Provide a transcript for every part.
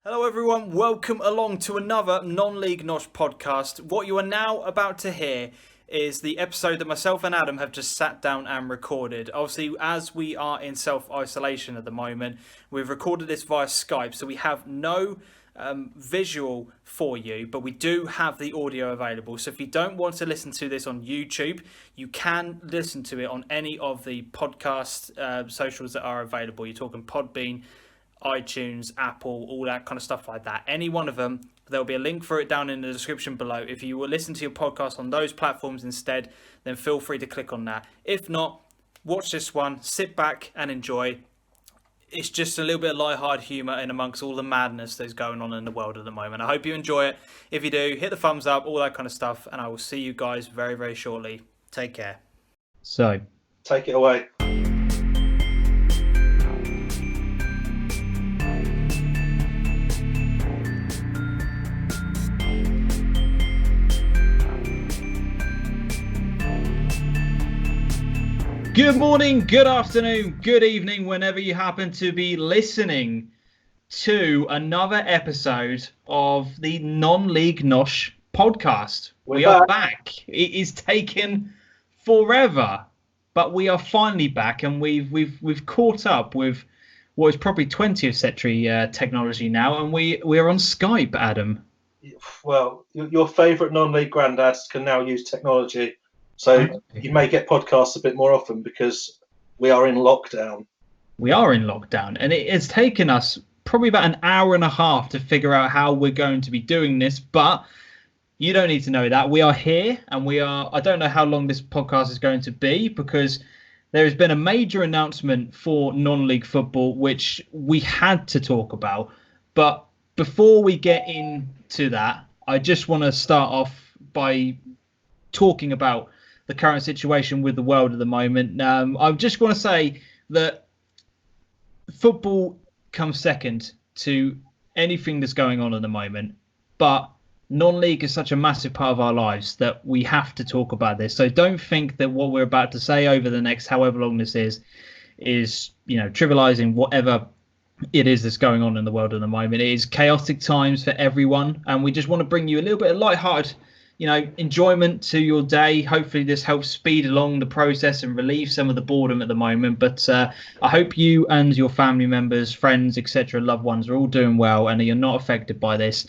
Hello everyone, welcome along to another non-league Nosh podcast. What you are now about to hear is the episode that myself and Adam have just sat down and recorded. Obviously, as we are in self-isolation at the moment, we've recorded this via Skype, so we have no visual for you, but we do have the audio available. So if you don't want to listen to this on YouTube, you can listen to it on any of the podcast socials that are available. You're talking Podbean, iTunes, Apple, all that kind of stuff like that. Any one of them, there'll be a link for it down in the description below. If you will listen to your podcast on those platforms instead, then feel free to click on that. If not, watch this one, sit back and enjoy. It's just a little bit of light-hearted humour in amongst all the madness that's going on in the world at the moment. I hope you enjoy it. If you do, hit the thumbs up, all that kind of stuff, and I will see you guys very, very shortly. Take care. So, take it away. good morning, good afternoon, good evening, whenever you happen to be listening to another episode of the Non-League Nosh podcast. We are back. It is taken forever, but we are finally back, and we've caught up with what is probably 20th century technology now, and we are on Skype, Adam. Well, your favourite non-league granddads can now use technology. So you may get podcasts a bit more often because we are in lockdown. We are in lockdown, and it has taken us probably about an hour and a half to figure out how we're going to be doing this. But you don't need to know that. We are here, and I don't know how long this podcast is going to be, because there has been a major announcement for non-league football, which we had to talk about. But before we get into that, I just want to start off by talking about the current situation with the world at the moment. I just want to say that football comes second to anything that's going on at the moment, but non-league is such a massive part of our lives that we have to talk about this. So don't think that what we're about to say over the next however long this is trivializing whatever it is that's going on in the world at the moment. It is chaotic times for everyone, and we just want to bring you a little bit of lighthearted enjoyment to your day. Hopefully this helps speed along the process and relieve some of the boredom at the moment. But I hope you and your family members, friends, etc., loved ones are all doing well and you're not affected by this.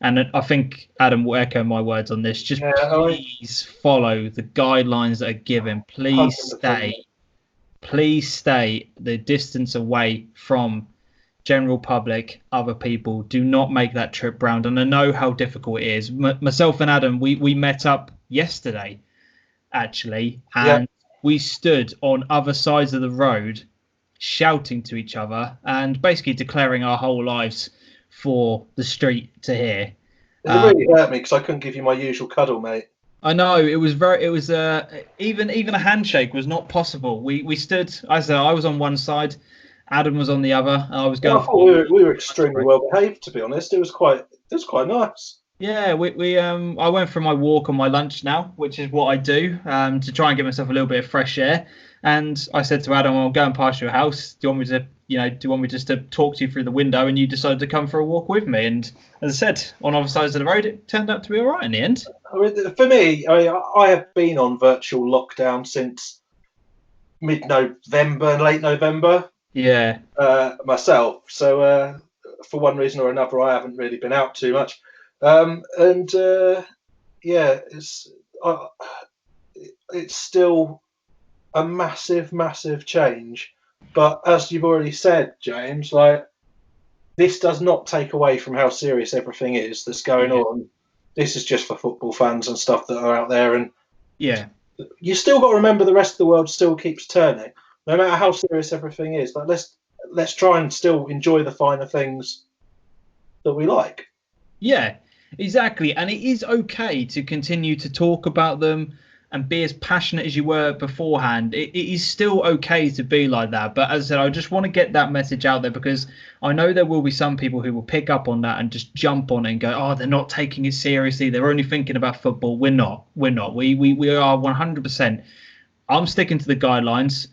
And I think Adam will echo my words on this. Just please follow the guidelines that are given. Please stay the distance away from general public, other people. Do not make that trip round, and I know how difficult it is. Myself and Adam, we met up yesterday actually, and we stood on other sides of the road shouting to each other and basically declaring our whole lives for the street to hear. It really hurt me because I couldn't give you my usual cuddle, mate. I know, it was even a handshake was not possible. We stood, I was on one side, Adam was on the other. I was going. I thought we were extremely well behaved, to be honest. It was quite nice. Yeah, I went for my walk on my lunch now, which is what I do to try and give myself a little bit of fresh air. And I said to Adam, "I'm going past your house. Do you want me just to talk to you through the window?" And you decided to come for a walk with me. And as I said, on other sides of the road, it turned out to be all right in the end. For me, I have been on virtual lockdown since mid-November, late November. Yeah. Myself. So for one reason or another, I haven't really been out too much. It's still a massive change. But as you've already said, James, this does not take away from how serious everything is that's going on. This is just for football fans and stuff that are out there, and you still got to remember the rest of the world still keeps turning. No matter how serious everything is, let's try and still enjoy the finer things that we like. Yeah, exactly. And it is okay to continue to talk about them and be as passionate as you were beforehand. It is still okay to be like that. But as I said, I just want to get that message out there, because I know there will be some people who will pick up on that and just jump on it and go, "Oh, they're not taking it seriously. They're only thinking about football." We're not. We are 100%. I'm sticking to the guidelines.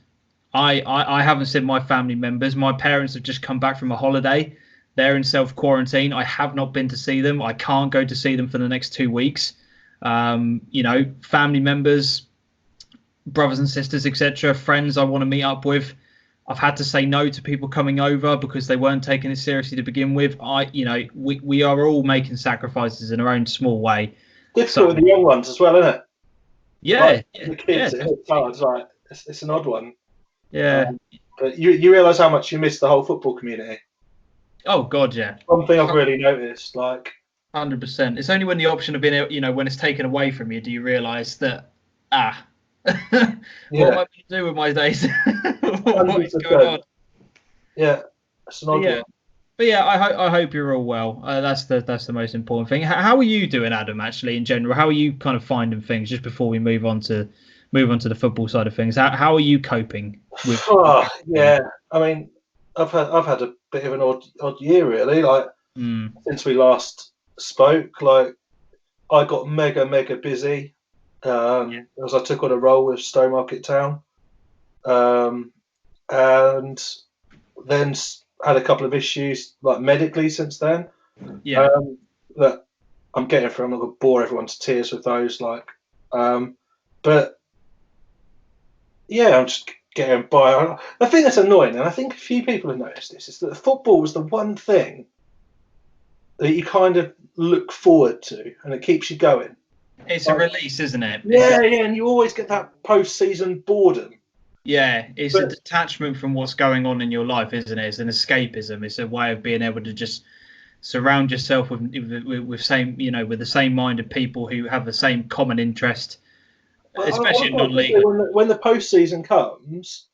I haven't seen my family members. My parents have just come back from a holiday. They're in self-quarantine. I have not been to see them. I can't go to see them for the next 2 weeks. Family members, brothers and sisters, etc., friends I want to meet up with. I've had to say no to people coming over because they weren't taking it seriously to begin with. We are all making sacrifices in our own small way. Difficult with the young ones as well, isn't it? Yeah, the kids, it's hard. It's like it's an odd one. Yeah. But you realise how much you miss the whole football community. Oh God, yeah. One thing I've really noticed, 100%. It's only when the option of being, when it's taken away from you, do you realise that, what am I going to do with my days? What is going on? Yeah, it's an odd one. But yeah, I hope you're all well. That's the most important thing. How are you doing, Adam? Actually, in general, how are you kind of finding things? Just before we move on to the football side of things, how are you coping with? Yeah, I mean, I've had a bit of an odd year really. Since we last spoke, I got mega busy as I took on a role with Stowmarket Town, and then had a couple of issues medically since then. Yeah. That I'm getting through. I'm not going to bore everyone to tears with those. But yeah, I'm just getting by. The thing that's annoying, and I think a few people have noticed this, is that football was the one thing that you kind of look forward to, and it keeps you going. It's a release, isn't it? Yeah, and you always get that post-season boredom. Yeah, it's a detachment from what's going on in your life, isn't it? It's an escapism. It's a way of being able to just surround yourself with the same minded people who have the same common interest, especially in non-league. When the post-season comes,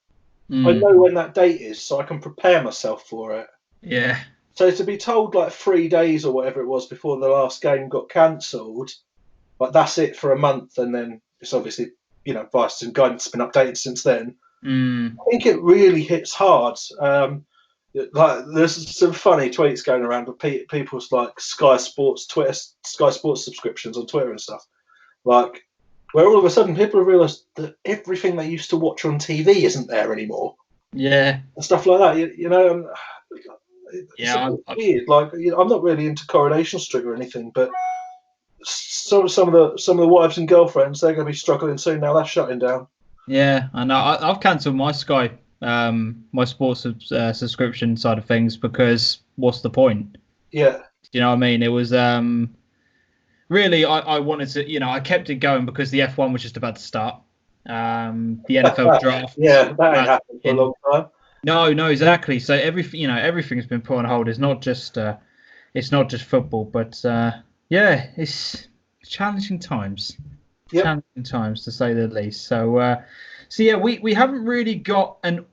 I know when that date is, so I can prepare myself for it. Yeah. So to be told 3 days or whatever it was before the last game got cancelled, that's it for a month, and then it's obviously advice and guidance has been updated since then. I think it really hits hard. There's some funny tweets going around with people's Sky Sports subscriptions on Twitter and stuff, where all of a sudden people have realised that everything they used to watch on TV isn't there anymore. Yeah, and stuff like that. It's weird. I'm not really into Coronation Street or anything, but some of the wives and girlfriends, they're going to be struggling soon now. That's shutting down. Yeah, I know. I've cancelled my Sky, my sports subscription side of things, because what's the point? Yeah. You know what I mean? It was really, I wanted to, I kept it going because the F1 was just about to start. The NFL draft. Yeah, that ain't happened for a long time. No, exactly. So everything's been put on hold. It's not just football, but it's challenging times. Yep. Challenging times, to say the least. So yeah, we haven't really got an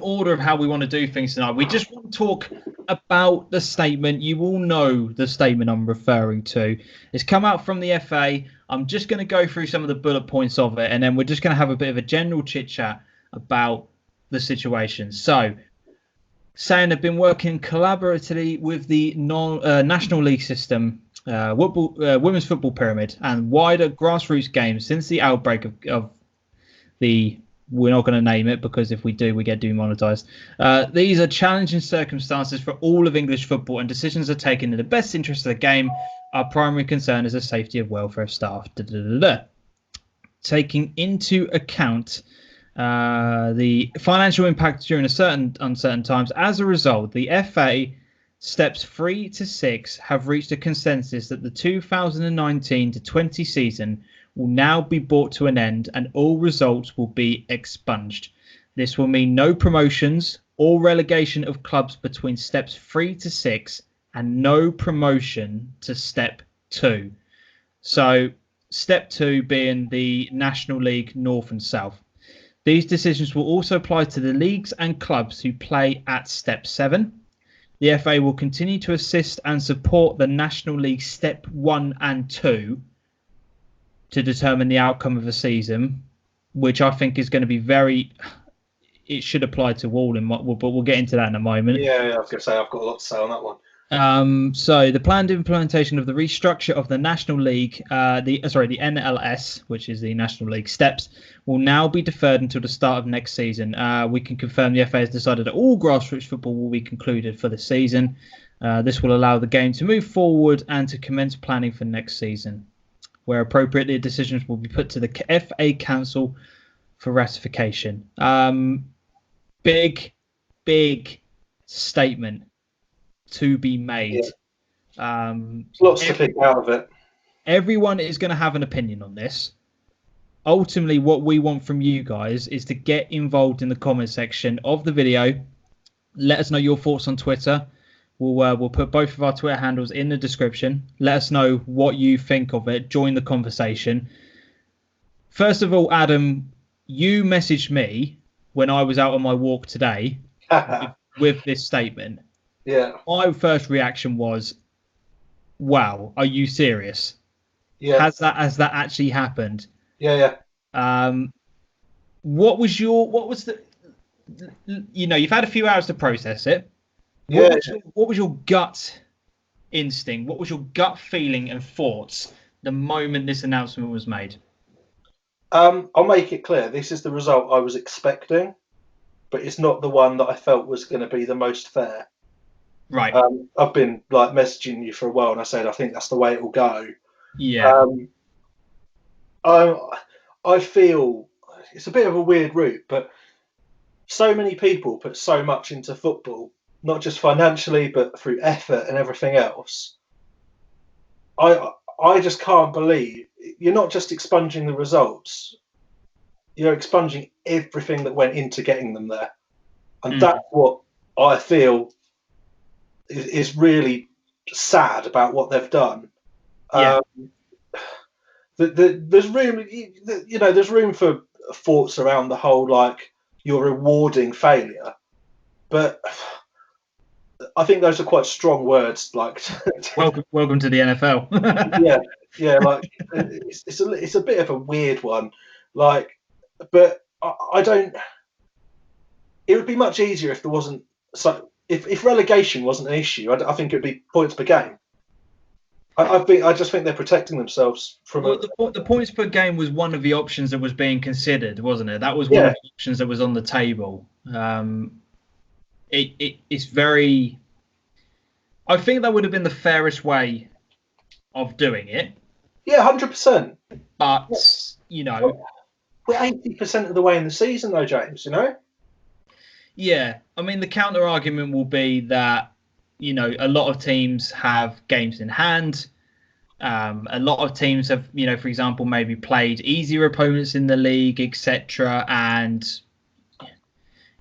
order of how we want to do things tonight. We just want to talk about the statement. You all know the statement I'm referring to. It's come out from the FA. I'm just going to go through some of the bullet points of it, and then we're just going to have a bit of a general chit-chat about the situation. So, saying they've been working collaboratively with the National League system, women's football pyramid, and wider grassroots games since the outbreak of the... We're not going to name it, because if we do, we get demonetized. These are challenging circumstances for all of English football, and decisions are taken in the best interest of the game. Our primary concern is the safety and welfare of staff. Taking into account the financial impact during uncertain times, as a result, the FA steps 3 to 6 have reached a consensus that the 2019-20 season will now be brought to an end, and all results will be expunged. This will mean no promotions or relegation of clubs between steps 3 to 6, and no promotion to step 2. So step 2 being the National League North and South. These decisions will also apply to the leagues and clubs who play at step 7. The FA will continue to assist and support the National League step 1 and 2 to determine the outcome of the season, which I think is going to be it should apply to all, but we'll get into that in a moment. Yeah, I was going to say, I've got a lot to say on that one. So the planned implementation of the restructure of the National League, the NLS, which is the National League steps, will now be deferred until the start of next season. We can confirm the FA has decided that all grassroots football will be concluded for the season. This will allow the game to move forward and to commence planning for next season. Where appropriate, the decisions will be put to the FA Council for ratification. Big statement to be made. Yeah. Lots to pick out of it. Everyone is going to have an opinion on this. Ultimately, what we want from you guys is to get involved in the comment section of the video. Let us know your thoughts on Twitter. We'll put both of our Twitter handles in the description. Let us know what you think of it. Join the conversation. First of all, Adam, you messaged me when I was out on my walk today with this statement. Yeah. My first reaction was, "Wow, are you serious? Yeah. Has that actually happened?" Yeah. What was the? You've had a few hours to process it. What was your gut instinct? What was your gut feeling and thoughts the moment this announcement was made? I'll make it clear. This is the result I was expecting, but it's not the one that I felt was going to be the most fair. Right. I've been messaging you for a while, and I said I think that's the way it will go. Yeah. I feel it's a bit of a weird route, but so many people put so much into football, not just financially, but through effort and everything else. I just can't believe you're not just expunging the results, you're expunging everything that went into getting them there. And that's what I feel is really sad about what they've done. Yeah. There's room, there's room for thoughts around the whole, like, you're rewarding failure. But I think those are quite strong words. Like, welcome to the NFL. yeah. Like, it's a bit of a weird one. Like, but I don't. It would be much easier if there wasn't. So if relegation wasn't an issue, I think it would be points per game. I just think they're protecting themselves from. The points per game was one of the options that was being considered, wasn't it? That was one of the options that was on the table. It's very. I think that would have been the fairest way of doing it. Yeah, 100%. But we're 80% of the way in the season, though, James. Yeah, I mean, the counter argument will be that a lot of teams have games in hand. A lot of teams have, for example, maybe played easier opponents in the league, etc. And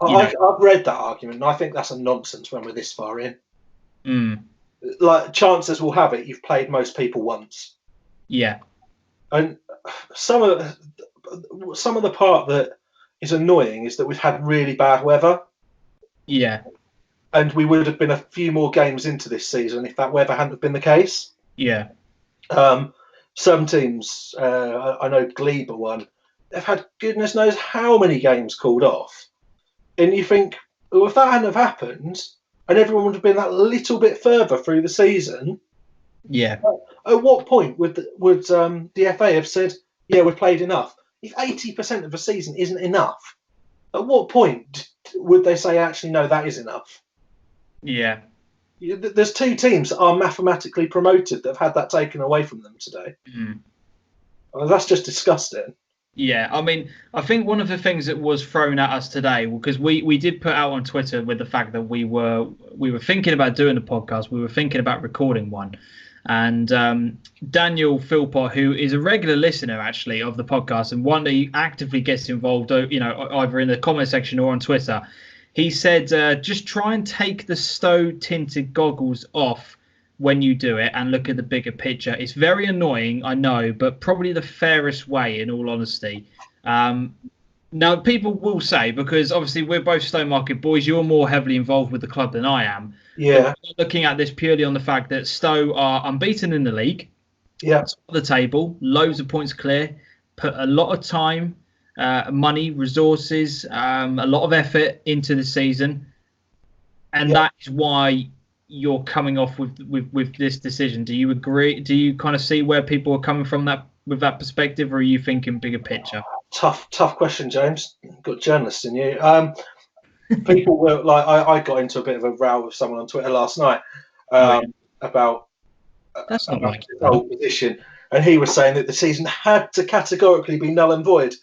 I've read that argument, and I think that's a nonsense when we're this far in. Like, chances will have it you've played most people once. Yeah, and some of the part that is annoying is that we've had really bad weather. Yeah. And we would have been a few more games into this season if that weather hadn't been the case. Yeah. Some teams, I know Glebe are one, they've had goodness knows how many games called off. And you think, well, if that hadn't have happened, and everyone would have been that little bit further through the season, yeah. At what point would the FA have said, yeah, we've played enough? If 80% of a season isn't enough, at what point would they say, actually, no, that is enough? Yeah. There's two teams that are mathematically promoted that have had that taken away from them today. Well, that's just disgusting. Yeah, I mean, I think one of the things that was thrown at us today, because we did put out on Twitter with the fact that we were thinking about doing a podcast, we were thinking about recording one. And Daniel Philpott, who is a regular listener, actually, of the podcast and one that actively gets involved, either in the comment section or on Twitter, he said, just try and take the Stowe-tinted goggles off when you do it and look at the bigger picture. It's very annoying, I know, but probably the fairest way, in all honesty. Now, people will say, because obviously we're both Stowmarket boys, you're more heavily involved with the club than I am. Yeah. Looking at this purely on the fact that Stowe are unbeaten in the league. Yeah. Top of the table, loads of points clear, put a lot of time, money, resources, a lot of effort into the season. And that is why you're coming off with this decision? Do you agree? Do you kind of see where people are coming from with that perspective, or are you thinking bigger picture? Tough question, James. Got journalists in you. People were like, I got into a bit of a row with someone on Twitter last night about That's not like his whole position, and he was saying that the season had to categorically be null and void.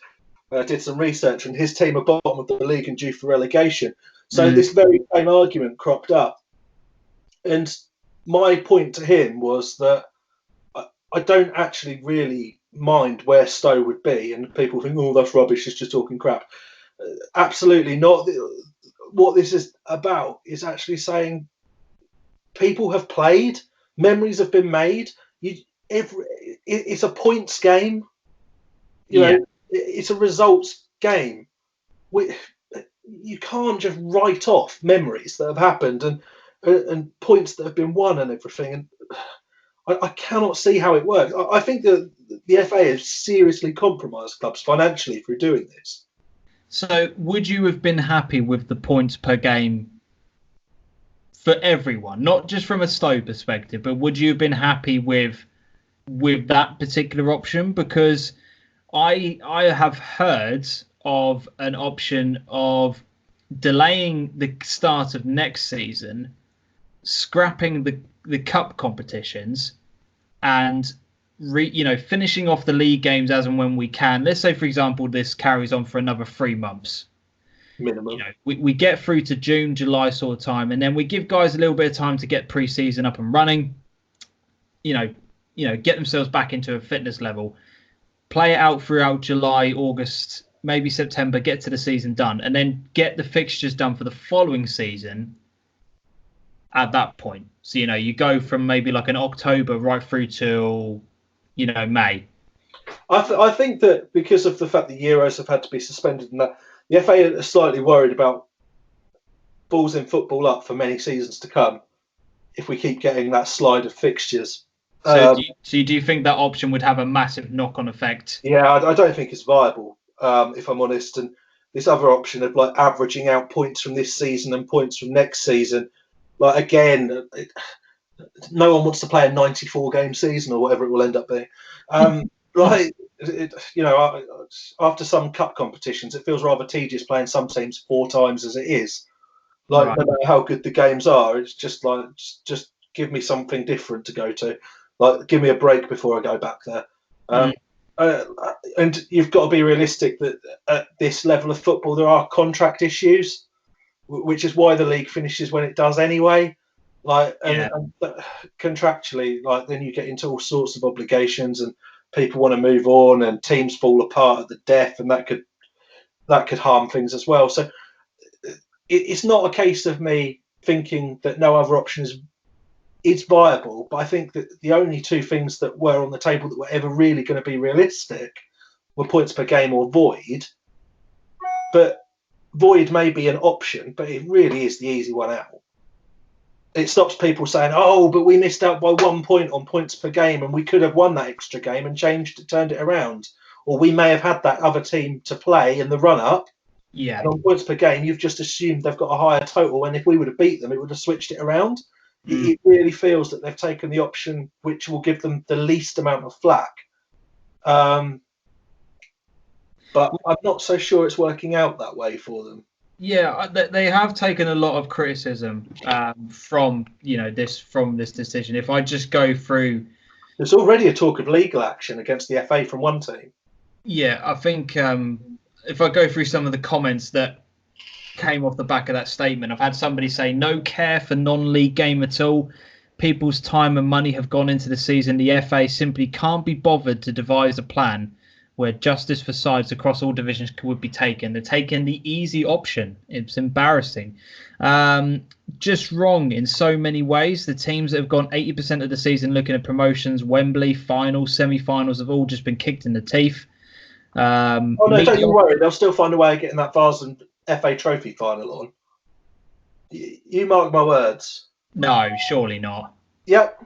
I did some research, and his team are bottom of the league and due for relegation. So this very same argument cropped up, and my point to him was that I don't actually really mind where Stowe would be, and people think, oh, that's rubbish, it's just talking crap. Absolutely not. What this is about is actually saying people have played, memories have been made. It's a points game. You know, it's a results game. You can't just write off memories that have happened and points that have been won and everything. And I cannot see how it works. I think that the FA has seriously compromised clubs financially through doing this. So would you have been happy with the points per game for everyone, not just from a Stowe perspective, but would you have been happy with that particular option? Because I have heard of an option of delaying the start of next season, scrapping the cup competitions, and finishing off the league games as and when we can. Let's say, for example, this carries on for another 3 months. Minimum. We get through to June, July sort of time, and then we give guys a little bit of time to get pre-season up and running. Get themselves back into a fitness level. Play it out throughout July, August, maybe September, get to the season done, and then get the fixtures done for the following season at that point. So, you go from maybe like an October right through till, May. I think that because of the fact the Euros have had to be suspended and that, the FA are slightly worried about balls in football up for many seasons to come if we keep getting that slide of fixtures. So, do you think that option would have a massive knock-on effect? Yeah, I don't think it's viable, if I'm honest. And this other option of like averaging out points from this season and points from next season, like again, no one wants to play a 94-game season or whatever it will end up being. After some cup competitions, it feels rather tedious playing some teams 4 times as it is. Like, right. No matter how good the games are, it's just like just give me something different to go to. Like, give me a break before I go back there. And you've got to be realistic that at this level of football, there are contract issues, which is why the league finishes when it does anyway. And contractually, like then you get into all sorts of obligations, and people want to move on, and teams fall apart at the death, and that could harm things as well. So it's not a case of me thinking that no other option is viable, but I think that the only 2 things that were on the table that were ever really going to be realistic were points per game or void. But void may be an option, but it really is the easy one out. It stops people saying, oh, but we missed out by 1 point on points per game and we could have won that extra game and turned it around. Or we may have had that other team to play in the run-up. Yeah. And on points per game, you've just assumed they've got a higher total, and if we would have beat them, it would have switched it around. It really feels that they've taken the option which will give them the least amount of flack. But I'm not so sure it's working out that way for them. Yeah, they have taken a lot of criticism from this decision. If I just go through, there's already a talk of legal action against the FA from one team. Yeah, I think if I go through some of the comments that came off the back of that statement, I've had somebody say no care for non-league game at all. People's time and money have gone into the season. The FA simply can't be bothered to devise a plan where justice for sides across all divisions would be taken. They're taking the easy option. It's embarrassing. Just wrong in so many ways. The teams that have gone 80% of the season looking at promotions, Wembley, finals, semi-finals have all just been kicked in the teeth. Don't you worry. They'll still find a way of getting that Vase and FA Trophy final on. You mark my words. No, surely not. Yep.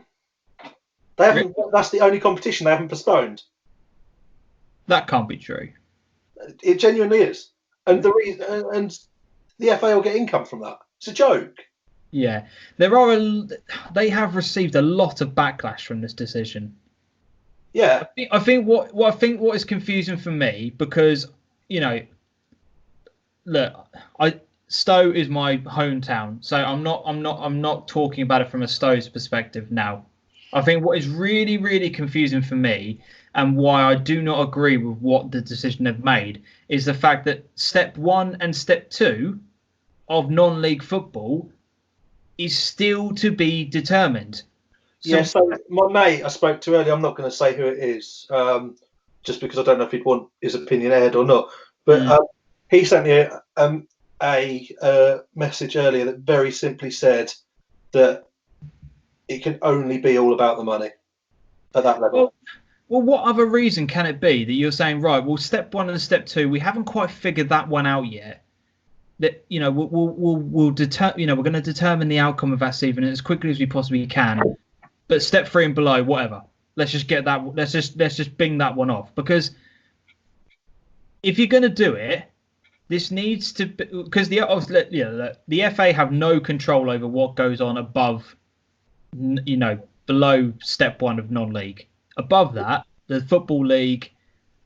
They haven't. That's the only competition they haven't postponed. That can't be true. It genuinely is, and the FA will get income from that. It's a joke. Yeah, they have received a lot of backlash from this decision. Yeah, I think what is confusing for me, because you know, look, I Stowe is my hometown, so I'm not talking about it from a Stowe's perspective now. I think what is really confusing for me, and why I do not agree with what the decision they've made, is the fact that step one and step two of non-league football is still to be determined. yeah. So So my mate I spoke to earlier, I'm not going to say who it is, just because I don't know if he'd want his opinion aired or not. But mm, he sent me a message earlier that very simply said that it can only be all about the money at that level. well, well, what other reason can it be that you're saying, right? Well, step one and step two, we haven't quite figured that one out yet. That we'll we're going to determine the outcome of that season as quickly as we possibly can. But step three and below, whatever. Let's just get that. Let's just bing that one off, because if you're going to do it, this needs to be, because the FA have no control over what goes on above, below step one of non-league. Above that, the Football League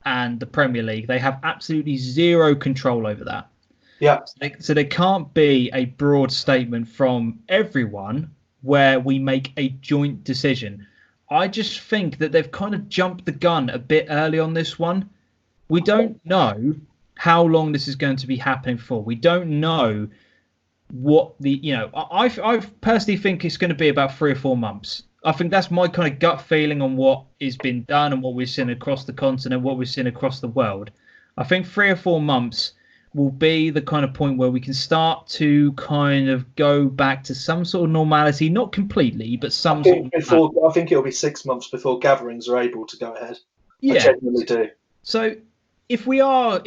and the Premier League, they have absolutely zero control over that. Yeah, So there can't be a broad statement from everyone where we make a joint decision. I just think that they've kind of jumped the gun a bit early on this one. We don't know how long this is going to be happening for. We don't know what I personally think it's going to be about 3 or 4 months. I think that's my kind of gut feeling on what is being done and what we've seen across the continent, what we've seen across the world. I think 3 or 4 months will be the kind of point where we can start to kind of go back to some sort of normality, not completely, but I some sort think of before I think it'll be 6 months before gatherings are able to go ahead. I yeah. genuinely do. So if we are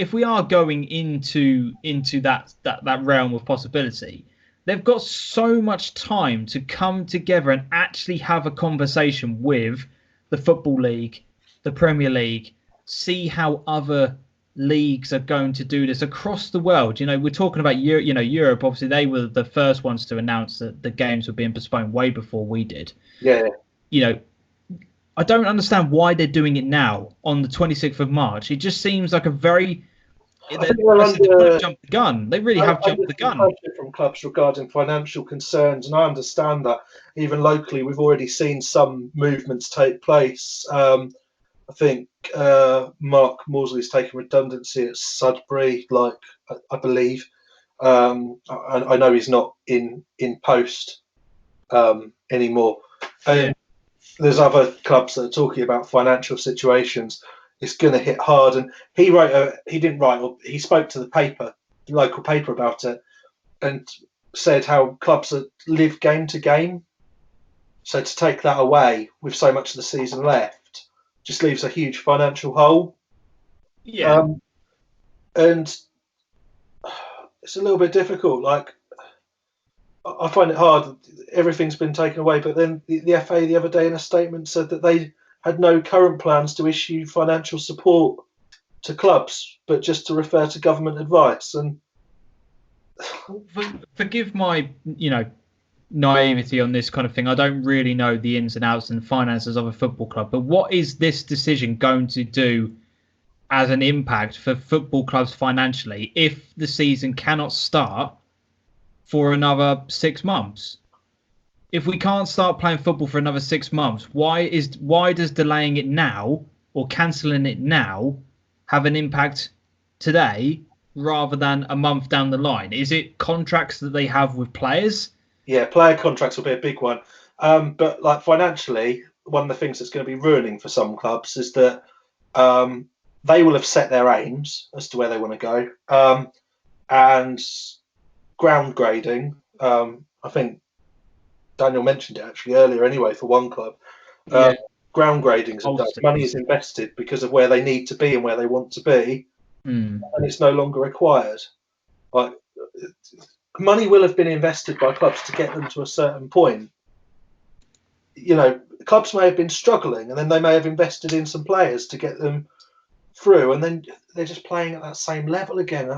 going into that realm of possibility, they've got so much time to come together and actually have a conversation with the Football League, the Premier League, see how other leagues are going to do this across the world. We're talking about Europe. Obviously, they were the first ones to announce that the games were being postponed way before we did. Yeah. I don't understand why they're doing it now on the 26th of March. It just seems like a very I think they're under jumped the gun. They really have jumped the some gun. pressure from clubs regarding financial concerns, and I understand that. Even locally, we've already seen some movements take place. I think Mark Morsley's taken redundancy at Sudbury, I believe. I know he's not in post anymore. Yeah. There's other clubs that are talking about financial situations. It's going to hit hard. And he spoke to the local paper about it, and said how clubs live game to game. So to take that away with so much of the season left just leaves a huge financial hole. Yeah. And it's a little bit difficult. Like, I find it hard. Everything's been taken away, but then the FA the other day in a statement said that they had no current plans to issue financial support to clubs, but just to refer to government advice. And Forgive my, naivety on this kind of thing. I don't really know the ins and outs and finances of a football club, but what is this decision going to do as an impact for football clubs financially if the season cannot start for another 6 months? If we can't start playing football for another 6 months, why does delaying it now or cancelling it now have an impact today rather than a month down the line? Is it contracts that they have with players? yeah, player contracts will be a big one. But like financially, one of the things that's going to be ruining for some clubs is that they will have set their aims as to where they want to go. And ground grading, I think Daniel mentioned it actually earlier anyway, for one club. Yeah. Ground gradings are done. Money is invested because of where they need to be and where they want to be, and it's no longer required. Like, money will have been invested by clubs to get them to a certain point. Clubs may have been struggling, and then they may have invested in some players to get them through, and then they're just playing at that same level again.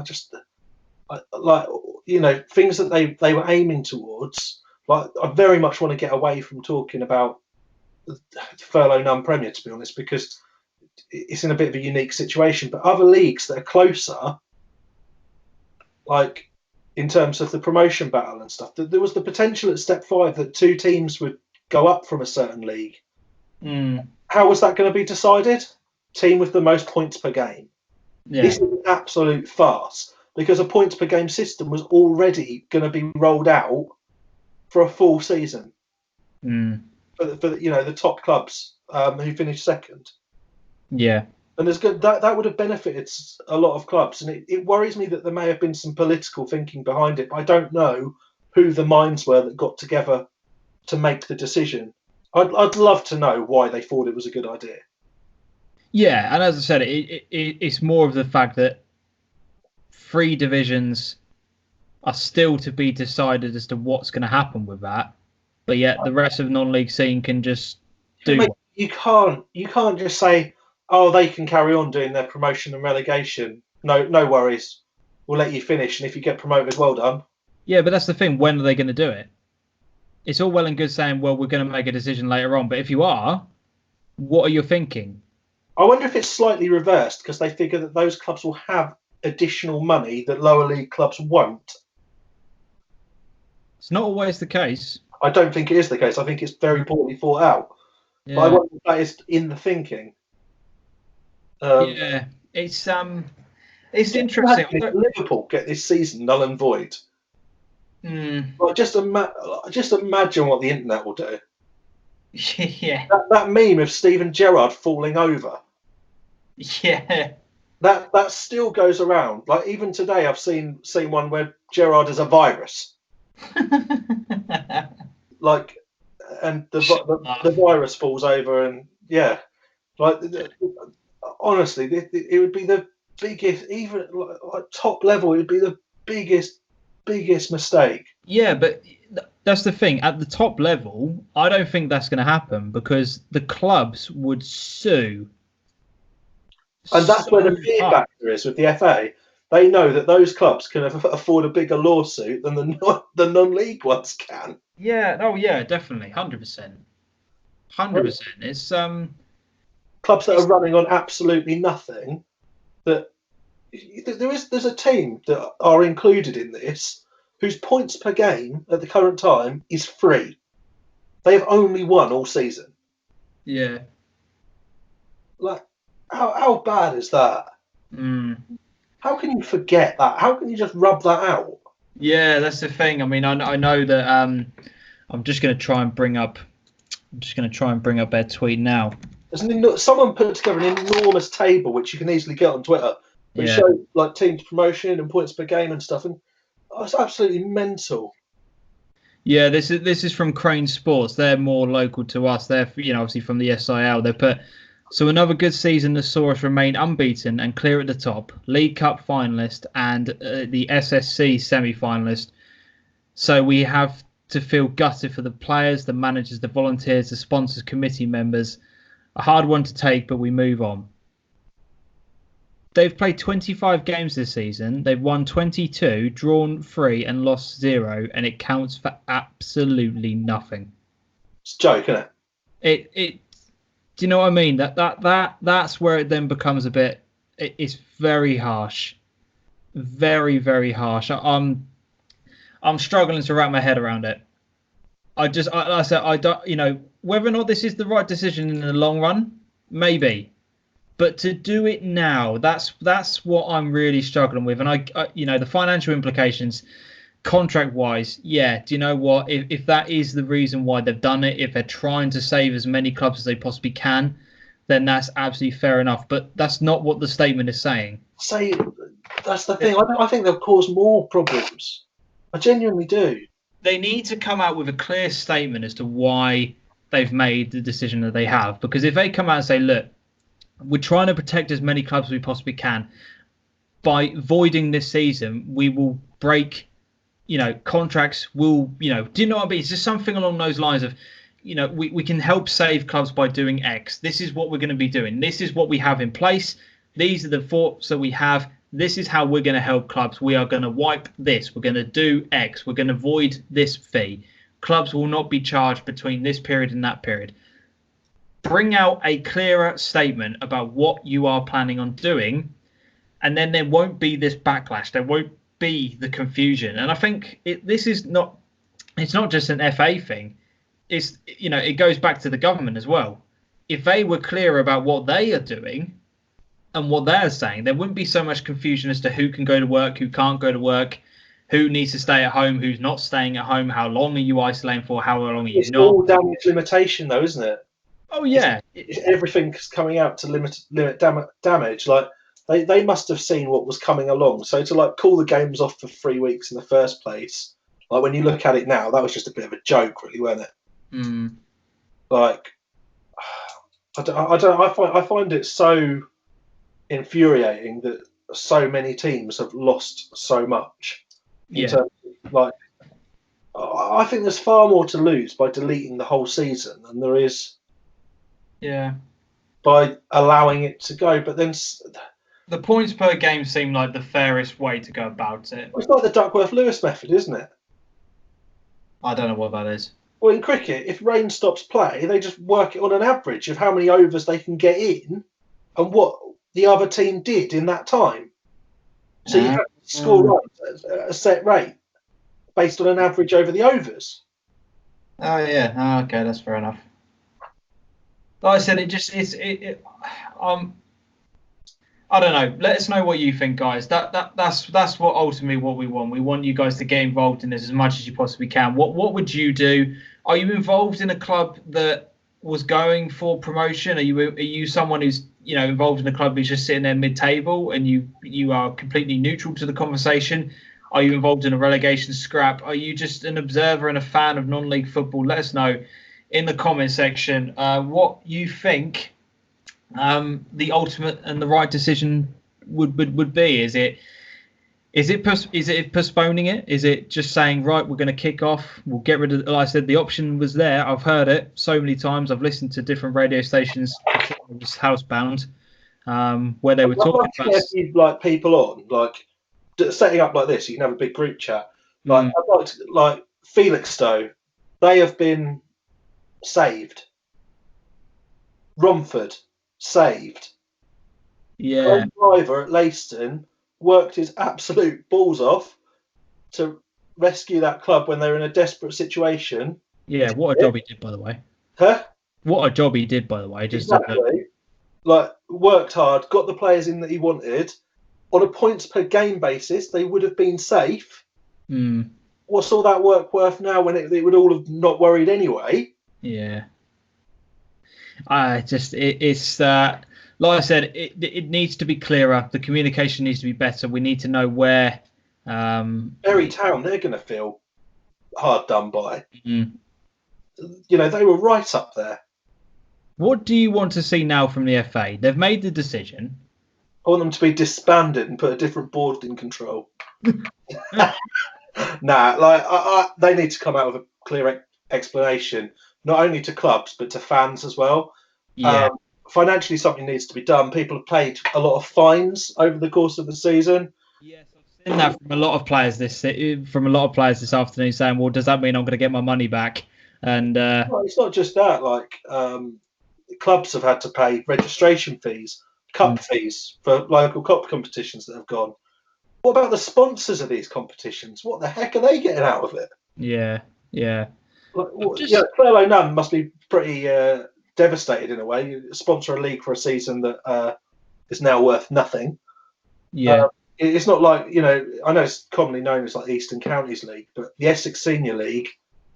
Things that they were aiming towards But I very much want to get away from talking about the furlough non-Premier, to be honest, because it's in a bit of a unique situation. But other leagues that are closer, like in terms of the promotion battle and stuff, there was the potential at step 5 that 2 teams would go up from a certain league. How was that going to be decided? Team with the most points per game. Yeah. This is an absolute farce because a points per game system was already going to be rolled out for a full season for the top clubs who finished second. Yeah. And that would have benefited a lot of clubs, and it worries me that there may have been some political thinking behind it. But I don't know who the minds were that got together to make the decision. I'd love to know why they thought it was a good idea. Yeah, and as I said, it's more of the fact that 3 divisions are still to be decided as to what's going to happen with that, but yet the rest of the non-league scene can just do. Mate, you can't just say, oh, they can carry on doing their promotion and relegation. No worries. We'll let you finish, and if you get promoted, well done. Yeah, but that's the thing. When are they going to do it? It's all well and good saying, well, we're going to make a decision later on. But if you are, what are you thinking? I wonder if it's slightly reversed because they figure that those clubs will have additional money that lower league clubs won't. It's not always the case. I don't think it is the case. I think it's very poorly thought out. Yeah. But I wonder if that is in the thinking. Yeah, it's interesting. If Liverpool get this season null and void. Like, just imagine what the internet will do. Yeah. That meme of Steven Gerrard falling over. Yeah. That still goes around. Like even today, I've seen one where Gerrard is a virus. Like, and the virus falls over, and yeah, like honestly, it would be the biggest, even like top level. It would be the biggest mistake. Yeah, but that's the thing. At the top level, I don't think that's going to happen because the clubs would sue. And that's where the fear factor is with the FA. They know that those clubs can afford a bigger lawsuit than the non-league ones can. Yeah. Oh, yeah. Definitely. 100%. 100%. It's clubs that are running on absolutely nothing. There's a team that are included in this whose points per game at the current time is 3. They have only won all season. Yeah. Like, how bad is that? How can you forget that? How can you just rub that out? Yeah, that's the thing. I mean, I know that I'm just going to try and bring up their tweet now. Someone put together an enormous table which you can easily get on Twitter. It shows like teams promotion and points per game and stuff, and it's absolutely mental. Yeah, this is from Crane Sports. They're more local to us. They're obviously from the SIL. They put. So another good season that saw us remain unbeaten and clear at the top, League Cup finalist and the SSC semi-finalist. So we have to feel gutted for the players, the managers, the volunteers, the sponsors, committee members. A hard one to take, but we move on. They've played 25 games this season. They've won 22, drawn 3 and lost 0, and it counts for absolutely nothing. It's a joke, isn't it? Do you know what I mean? That's where it then becomes a bit. It's very harsh, very, very harsh. I'm struggling to wrap my head around it. I don't. Whether or not this is the right decision in the long run, maybe, but to do it now, that's what I'm really struggling with. And I the financial implications. Contract-wise, yeah, do you know what? If that is the reason why they've done it, if they're trying to save as many clubs as they possibly can, then that's absolutely fair enough. But that's not what the statement is saying. That's the thing. I think they'll cause more problems. I genuinely do. They need to come out with a clear statement as to why they've made the decision that they have. Because if they come out and say, look, we're trying to protect as many clubs as we possibly can, by voiding this season, we will break... contracts will, do you know what I mean? It's just something along those lines of, we can help save clubs by doing X. This is what we're going to be doing. This is what we have in place. These are the thoughts that we have. This is how we're going to help clubs. We are going to wipe this. We're going to do X. We're going to void this fee. clubs will not be charged between this period and that period. Bring out a clearer statement about what you are planning on doing, and then there won't be this backlash. There won't be the confusion. And I think it's not just an FA thing. It goes back to the government as well. If they were clear about what they are doing and what they're saying, there wouldn't be so much confusion as to who can go to work, who can't go to work, who needs to stay at home, who's not staying at home, how long are you isolating for, how long are you it's not. all damage limitation, though, isn't it? Oh, yeah. Everything's coming out to limit damage. Like, they must have seen what was coming along. So to, like, call the games off for 3 weeks in the first place, like, when you look at it now, that was just a bit of a joke, really, wasn't it? Mm. Like, I find it so infuriating that so many teams have lost so much. In terms of, like, I think there's far more to lose by deleting the whole season than there is by allowing it to go. But then the points per game seem like the fairest way to go about it. It's like the Duckworth-Lewis method, isn't it? I don't know what that is. Well, in cricket, if rain stops play, they just work it on an average of how many overs they can get in and what the other team did in that time. So you have to score runs at a set rate based on an average over the overs. Oh, yeah. Oh, okay, that's fair enough. Like I said, I don't know. Let us know what you think, guys. That's what ultimately what we want. We want you guys to get involved in this as much as you possibly can. What would you do? Are you involved in a club that was going for promotion? Are you someone who's involved in a club who's just sitting there mid-table and you are completely neutral to the conversation? Are you involved in a relegation scrap? Are you just an observer and a fan of non-league football? Let us know in the comment section what you think the ultimate and the right decision would be. Is it postponing it? Is it just saying, right, we're going to kick off, we'll get rid of, like I said, the option was there. I've heard it so many times. I've listened to different radio stations before I was housebound, where they were talking about, if you'd like people on, like setting up like this, you can have a big group chat. Like I'd like to, like Felixstowe, they have been saved. Romford saved. yeah, Driver at Leiston worked his absolute balls off to rescue that club when they were in a desperate situation. yeah. What a job he did, by the way. Huh? What a job he did, by the way. Just exactly. Like, worked hard, got the players in that he wanted. On a points per game basis, they would have been safe. What's all that work worth now when it would all have not worried anyway? Yeah. It's like I said, it needs to be clearer. The communication needs to be better. We need to know where. Bury Town, they're going to feel hard done by. Mm-hmm. They were right up there. What do you want to see now from the FA? They've made the decision. I want them to be disbanded and put a different board in control. They need to come out with a clear explanation, not only to clubs but to fans as well. Yeah. Financially, something needs to be done. People have paid a lot of fines over the course of the season. Yes, I've seen that from a lot of players this afternoon, saying, "Well, does that mean I'm going to get my money back?" And well, it's not just that. Like, clubs have had to pay registration fees, cup fees for local cup competitions that have gone. What about the sponsors of these competitions? What the heck are they getting out of it? Yeah. Thurlow Nunn must be pretty devastated in a way. You sponsor a league for a season that is now worth nothing. Yeah. It's not like, I know it's commonly known as like the Eastern Counties League, but the Essex Senior League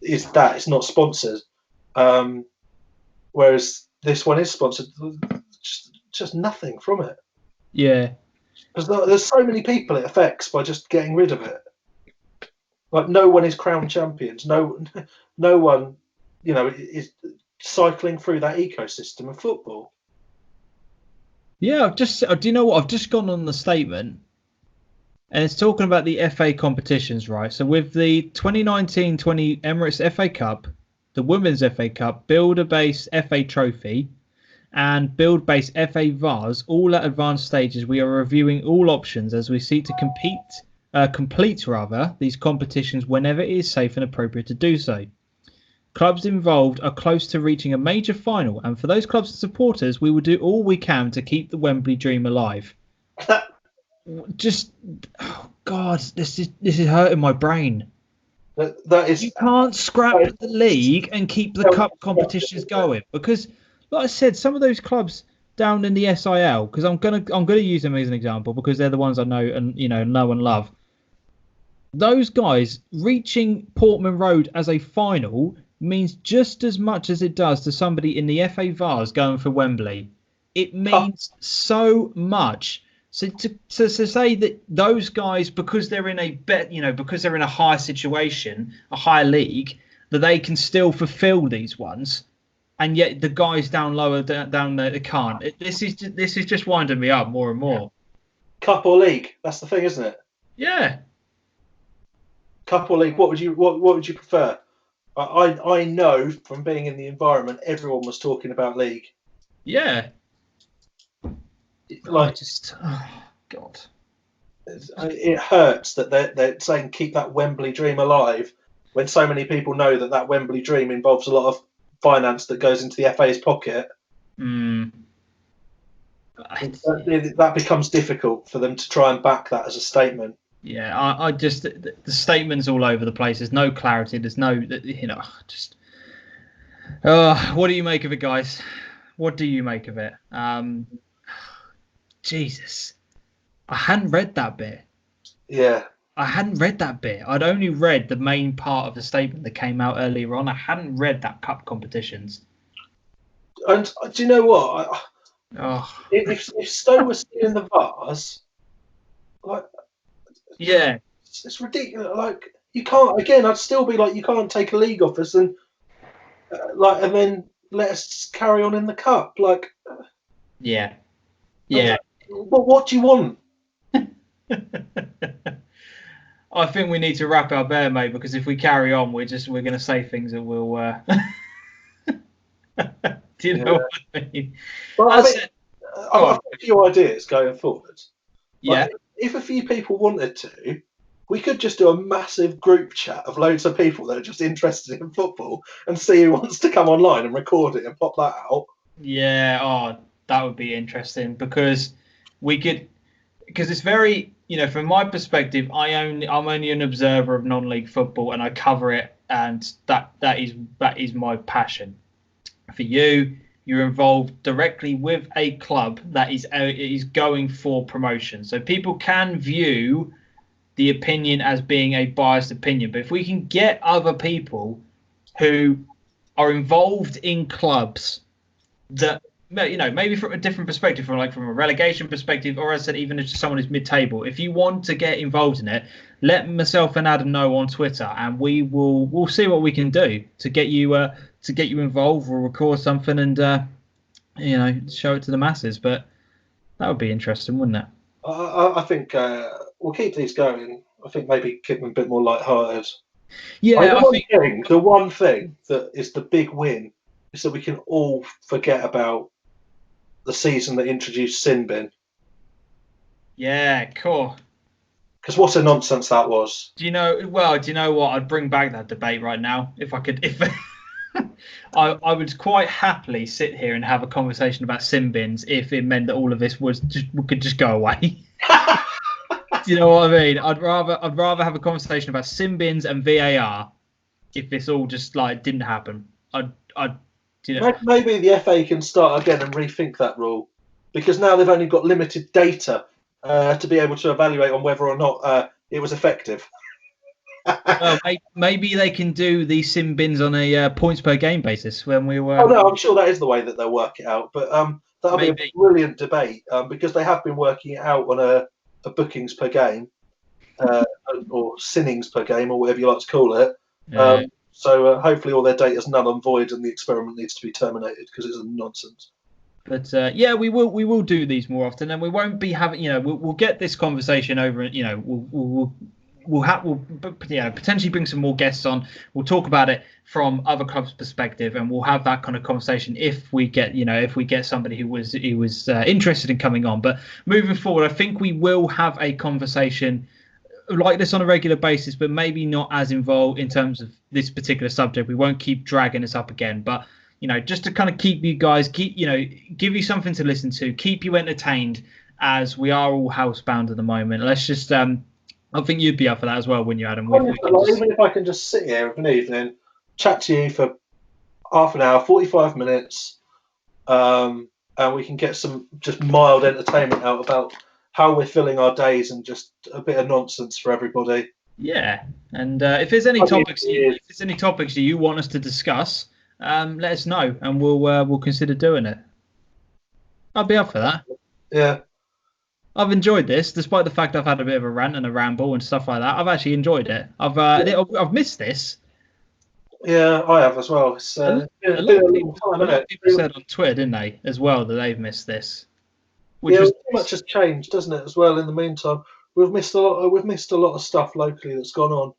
is that. It's not sponsored. Whereas this one is sponsored. Just nothing from it. Yeah. Because there's so many people it affects by just getting rid of it. Like, no one is crowned champions. No one, is cycling through that ecosystem of football. Yeah, do you know what? I've just gone on the statement, and it's talking about the FA competitions, right? So with the 2019-20 Emirates FA Cup, the Women's FA Cup, Builder-based FA Trophy, and Build-based FA Vase, all at advanced stages, we are reviewing all options as we seek to complete these competitions whenever it is safe and appropriate to do so. Clubs involved are close to reaching a major final, and for those clubs and supporters, we will do all we can to keep the Wembley dream alive. Just, oh God, this is hurting my brain. That is. You can't scrap the league and keep the cup competitions going because, like I said, some of those clubs down in the SIL, because I'm gonna use them as an example because they're the ones I know and know and love. Those guys reaching Portman Road as a final means just as much as it does to somebody in the FA Vars going for Wembley. It means so much. So to say that those guys, because they're in because they're in a higher situation, a higher league, that they can still fulfil these ones, and yet the guys down lower down there they can't. This is just winding me up more and more. Cup or league? That's the thing, isn't it? Yeah. Cup or league? What would you prefer? I know from being in the environment, everyone was talking about league. Yeah. Like, oh God, it hurts that they're saying keep that Wembley dream alive when so many people know that Wembley dream involves a lot of finance that goes into the FA's pocket. That becomes difficult for them to try and back that as a statement. Yeah, I just the statement's all over the place. There's no clarity. There's no just. What do you make of it, guys? What do you make of it? Jesus, I hadn't read that bit. Yeah. I hadn't read that bit. I'd only read the main part of the statement that came out earlier on. I hadn't read that cup competitions. And do you know what? If Stowe was still in the Vars, like, yeah, it's ridiculous. Like, you can't. Again, I'd still be like, you can't take a league off us and and then let us carry on in the cup. Like, yeah. What do you want? I think we need to wrap up there, mate, because if we carry on, we're going to say things that will. Do you know what I mean? Well, I've got a few ideas going forward. Yeah. Like, if a few people wanted to, we could just do a massive group chat of loads of people that are just interested in football and see who wants to come online and record it and pop that out. Yeah. That would be interesting because it's very, from my perspective, I'm only an observer of non-league football and I cover it, and that is my passion. For you, you're involved directly with a club that is going for promotion, so people can view the opinion as being a biased opinion. But if we can get other people who are involved in clubs that, maybe from a different perspective, from a relegation perspective, or as I said, even as someone who's mid-table, if you want to get involved in it, let myself and Adam know on Twitter, and we'll see what we can do to get you involved. We'll record something and show it to the masses. But that would be interesting, wouldn't it? I think we'll keep these going. I think maybe keep them a bit more light-hearted. Yeah, the one thing that is the big win is that we can all forget about the season that introduced sin bin. Yeah, cool. Because what a nonsense that was. Do you know what? I'd bring back that debate right now if I could. If I would quite happily sit here and have a conversation about sin bins if it meant that all of this could just go away. Do you know what I mean? I'd rather have a conversation about sin bins and VAR if this all just didn't happen. Maybe the FA can start again and rethink that rule, because now they've only got limited data to be able to evaluate on whether or not it was effective. Well, maybe they can do these sin bins on a points per game basis when we were. Oh no, I'm sure that is the way that they'll work it out. But that'll be a brilliant debate because they have been working it out on a bookings per game or sinnings per game or whatever you like to call it. Yeah. So hopefully all their data is null and void and the experiment needs to be terminated because it's a nonsense. But we will do these more often, and we won't be having we'll get this conversation over. We'll potentially bring some more guests on. We'll talk about it from other clubs' perspective, and we'll have that kind of conversation if we get somebody who was interested in coming on. But moving forward, I think we will have a conversation like this on a regular basis, but maybe not as involved in terms of this particular subject. We won't keep dragging this up again, but just to kind of keep you guys, give you something to listen to, keep you entertained, as we are all housebound at the moment. Let's just, I think you'd be up for that as well, wouldn't you, Adam? Even if I can just sit here of an evening, chat to you for half an hour, 45 minutes, and we can get some just mild entertainment out about how we're filling our days and just a bit of nonsense for everybody. Yeah, and if there's any topics that you want us to discuss, let us know, and we'll consider doing it. I'll be up for that. Yeah, I've enjoyed this, despite the fact I've had a bit of a rant and a ramble and stuff like that. I've actually enjoyed it. I've missed this. Yeah, I have as well. It's a lot of people said on Twitter, didn't they, as well, that they've missed this. Much has changed, doesn't it? As well, in the meantime, we've missed a lot of stuff locally that's gone on,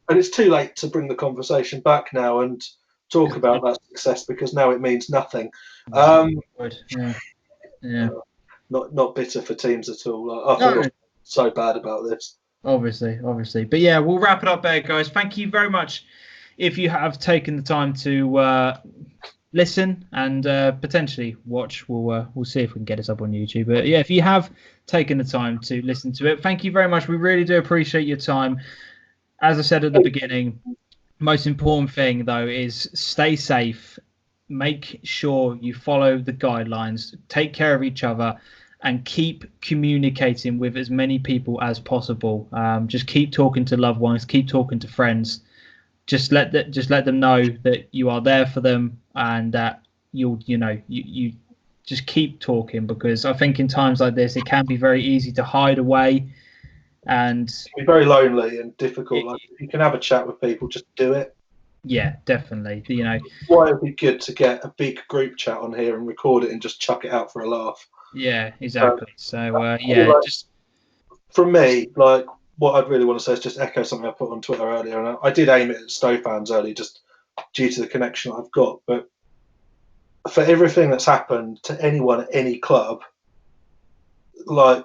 and it's too late to bring the conversation back now and talk about that success, because now it means nothing. Not bitter for teams at all. I feel so bad about this. Obviously, but yeah, we'll wrap it up there, guys. Thank you very much if you have taken the time to listen and potentially watch. We'll see if we can get this up on YouTube. But yeah, if you have taken the time to listen to it, thank you very much. We really do appreciate your time. As I said at the beginning, most important thing though is stay safe. Make sure you follow the guidelines, take care of each other, and keep communicating with as many people as possible. Just keep talking to loved ones, keep talking to friends. Just let them know that you are there for them, and that you just keep talking, because I think in times like this it can be very easy to hide away and be very lonely and difficult. Like, if you can have a chat with people, just do it. Yeah, definitely. Why it would be good to get a big group chat on here and record it and just chuck it out for a laugh. Yeah, exactly. Just from me, like, what I'd really want to say is just echo something I put on Twitter earlier, and I did aim it at Stowe fans early, just due to the connection I've got. But for everything that's happened to anyone at any club, like,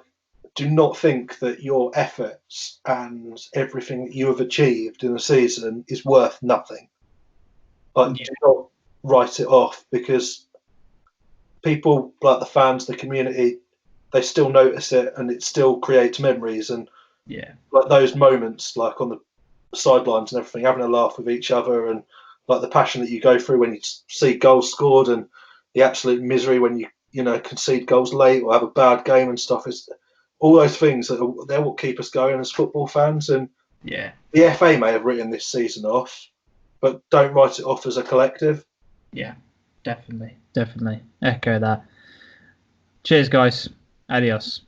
do not think that your efforts and everything that you have achieved in a season is worth nothing. Like, do not write it off, because people, like the fans, the community, they still notice it, and it still creates memories. And like those moments, like on the sidelines and everything, having a laugh with each other, and like the passion that you go through when you see goals scored, and the absolute misery when you concede goals late or have a bad game and stuff, is all those things they're what keep us going as football fans. And the FA may have written this season off, but don't write it off as a collective. Yeah, definitely echo that. Cheers, guys. Adios.